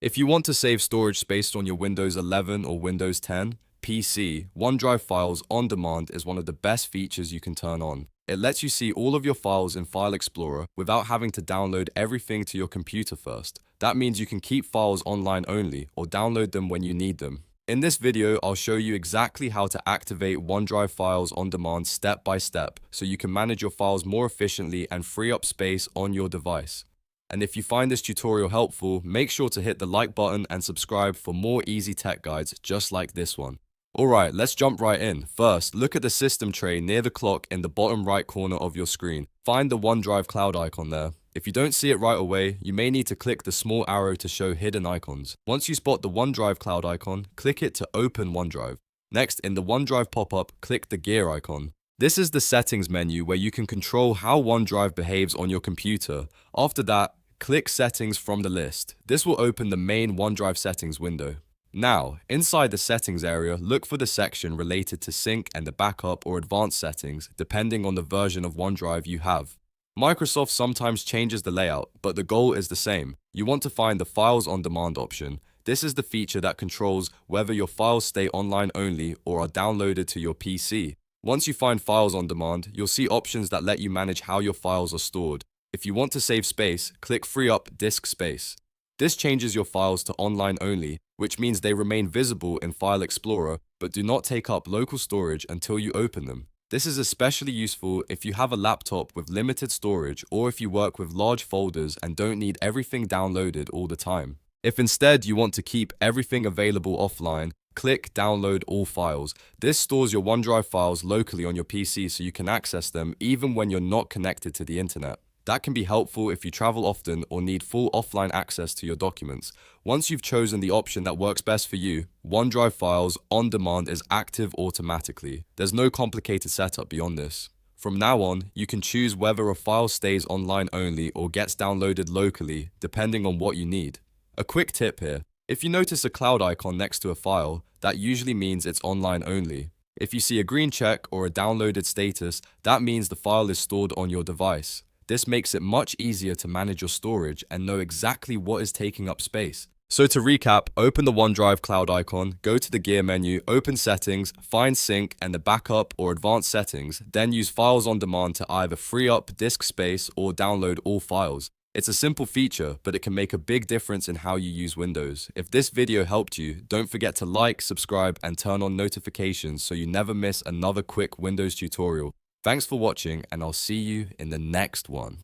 If you want to save storage space on your Windows 11 or Windows 10 PC, OneDrive Files on Demand is one of the best features you can turn on. It lets you see all of your files in File Explorer without having to download everything to your computer first. That means you can keep files online only or download them when you need them. In this video, I'll show you exactly how to activate OneDrive Files on Demand step by step so you can manage your files more efficiently and free up space on your device. And if you find this tutorial helpful, make sure to hit the like button and subscribe for more easy tech guides just like this one. Alright, let's jump right in. First, look at the system tray near the clock in the bottom right corner of your screen. Find the OneDrive cloud icon there. If you don't see it right away, you may need to click the small arrow to show hidden icons. Once you spot the OneDrive cloud icon, click it to open OneDrive. Next, in the OneDrive pop-up, click the gear icon. This is the settings menu where you can control how OneDrive behaves on your computer. After that, click Settings from the list. This will open the main OneDrive settings window. Now, inside the settings area, look for the section related to sync and the backup or advanced settings, depending on the version of OneDrive you have. Microsoft sometimes changes the layout, but the goal is the same. You want to find the Files on Demand option. This is the feature that controls whether your files stay online only or are downloaded to your PC. Once you find Files on Demand, you'll see options that let you manage how your files are stored. If you want to save space, click Free Up Disk Space. This changes your files to online only, which means they remain visible in File Explorer, but do not take up local storage until you open them. This is especially useful if you have a laptop with limited storage or if you work with large folders and don't need everything downloaded all the time. If instead you want to keep everything available offline, click Download All Files. This stores your OneDrive files locally on your PC so you can access them even when you're not connected to the internet. That can be helpful if you travel often or need full offline access to your documents. Once you've chosen the option that works best for you, OneDrive Files on Demand is active automatically. There's no complicated setup beyond this. From now on, you can choose whether a file stays online only or gets downloaded locally, depending on what you need. A quick tip here: if you notice a cloud icon next to a file, that usually means it's online only. If you see a green check or a downloaded status, that means the file is stored on your device. This makes it much easier to manage your storage and know exactly what is taking up space. So to recap, open the OneDrive cloud icon, go to the gear menu, open settings, find sync and the backup or advanced settings, then use Files on Demand to either free up disk space or download all files. It's a simple feature, but it can make a big difference in how you use Windows. If this video helped you, don't forget to like, subscribe and turn on notifications so you never miss another quick Windows tutorial. Thanks for watching, and I'll see you in the next one.